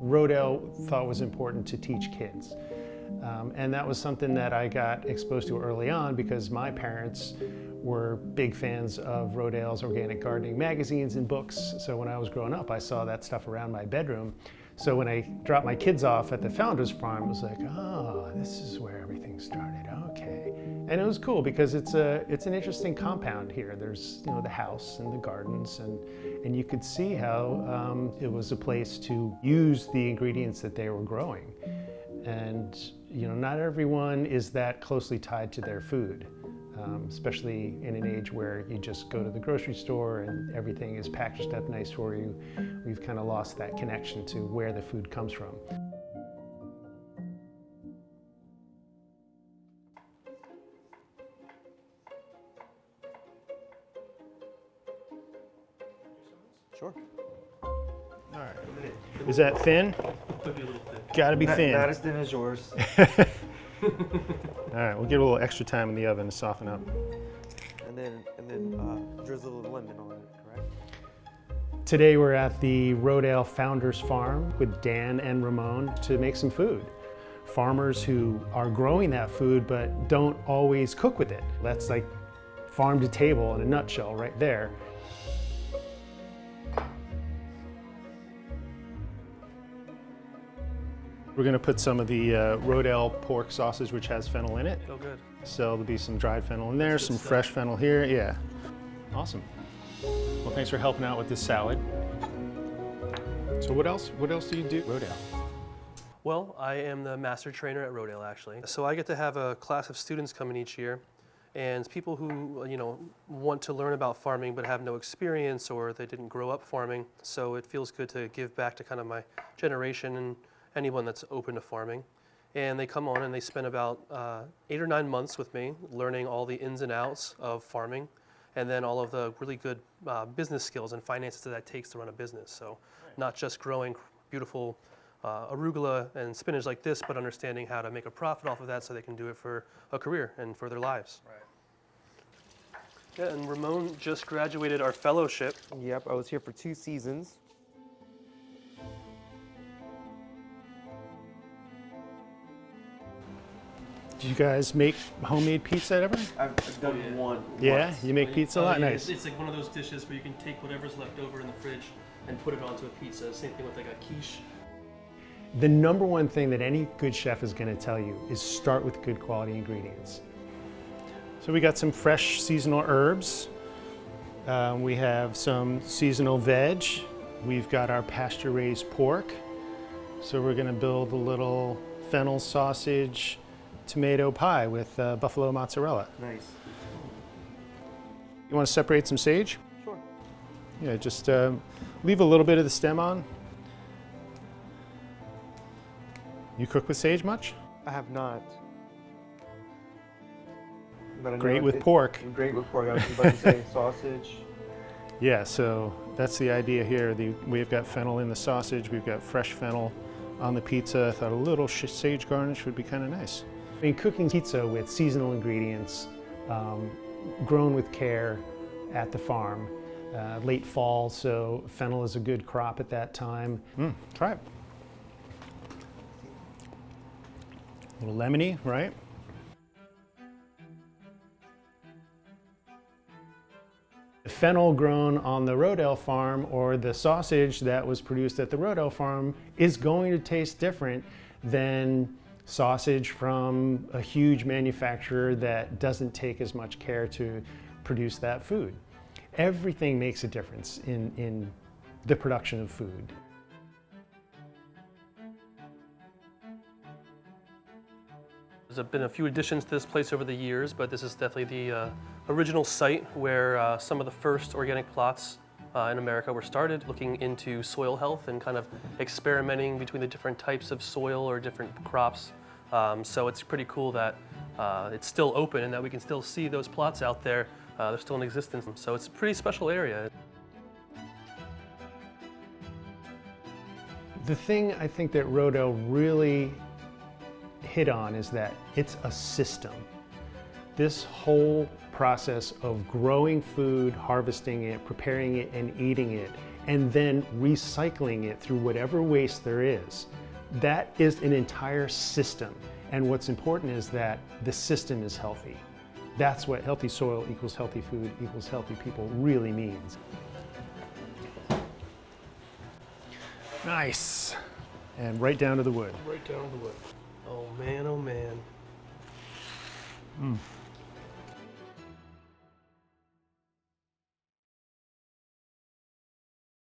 Rodale thought was important to teach kids. And that was something that I got exposed to early on because my parents were big fans of Rodale's organic gardening magazines and books. So when I was growing up, I saw that stuff around my bedroom. So when I dropped my kids off at the Founders Farm, it was like, oh, this is where everything started, okay. And it was cool because it's an interesting compound here. There's, you know, the house and the gardens, and you could see how it was a place to use the ingredients that they were growing. And, you know, not everyone is that closely tied to their food, especially in an age where you just go to the grocery store and everything is packaged up nice for you. We've kind of lost that connection to where the food comes from. Sure. All right. Is that thin? Could be a little thin. Gotta be thin. Not as thin as yours. All right, we'll get a little extra time in the oven to soften up. And then drizzle a lemon on it, correct? Today we're at the Rodale Founders Farm with Dan and Ramon to make some food. Farmers who are growing that food but don't always cook with it. That's like farm to table in a nutshell right there. We're going to put some of the Rodale pork sausage, which has fennel in it. Oh, good. So there'll be some dried fennel in there, some fresh fennel here. Yeah, awesome. Well, thanks for helping out with this salad. So what else do you do, Rodale? Well, I am the master trainer at Rodale, actually. So I get to have a class of students come in each year, and people who, you know, want to learn about farming but have no experience or they didn't grow up farming. So it feels good to give back to kind of my generation and anyone that's open to farming. And they come on and they spend about 8 or 9 months with me learning all the ins and outs of farming and then all of the really good business skills and finances that takes to run a business. So not just growing beautiful arugula and spinach like this, but understanding how to make a profit off of that so they can do it for a career and for their lives. Right. Yeah, and Ramon just graduated our fellowship. Yep, I was here for 2 seasons. Do you guys make homemade pizza ever? I've done one. Yeah, once. you make pizza a lot? Yeah, Nice. it's like one of those dishes where you can take whatever's left over in the fridge and put it onto a pizza. Same thing with like a quiche. The number one thing that any good chef is going to tell you is start with good quality ingredients. So we got some fresh seasonal herbs. We have some seasonal veg. We've got our pasture-raised pork. So we're going to build a little fennel sausage tomato pie with buffalo mozzarella. Nice. You want to separate some sage? Sure. Yeah, just leave a little bit of the stem on. You cook with sage much? I have not. But I know Great with pork. Great with pork. I was about to say sausage. Yeah, so that's the idea here. We've got fennel in the sausage. We've got fresh fennel on the pizza. I thought a little sage garnish would be kind of nice. I mean, cooking pizza with seasonal ingredients, grown with care at the farm, late fall, so fennel is a good crop at that time. Try it. A little lemony, right? The fennel grown on the Rodale farm or the sausage that was produced at the Rodale farm is going to taste different than sausage from a huge manufacturer that doesn't take as much care to produce that food. Everything makes a difference in the production of food. There's been a few additions to this place over the years, but this is definitely the original site where some of the first organic plots in America were started, looking into soil health and kind of experimenting between the different types of soil or different crops. So it's pretty cool that it's still open and that we can still see those plots out there. They're still in existence. So it's a pretty special area. The thing I think that Rodale really hit on is that it's a system. This whole process of growing food, harvesting it, preparing it, and eating it and then recycling it through whatever waste there is. That is an entire system. And what's important is that the system is healthy. That's what healthy soil equals healthy food equals healthy people really means. Nice. And right down to the wood. Right down to the wood. Oh man, oh man.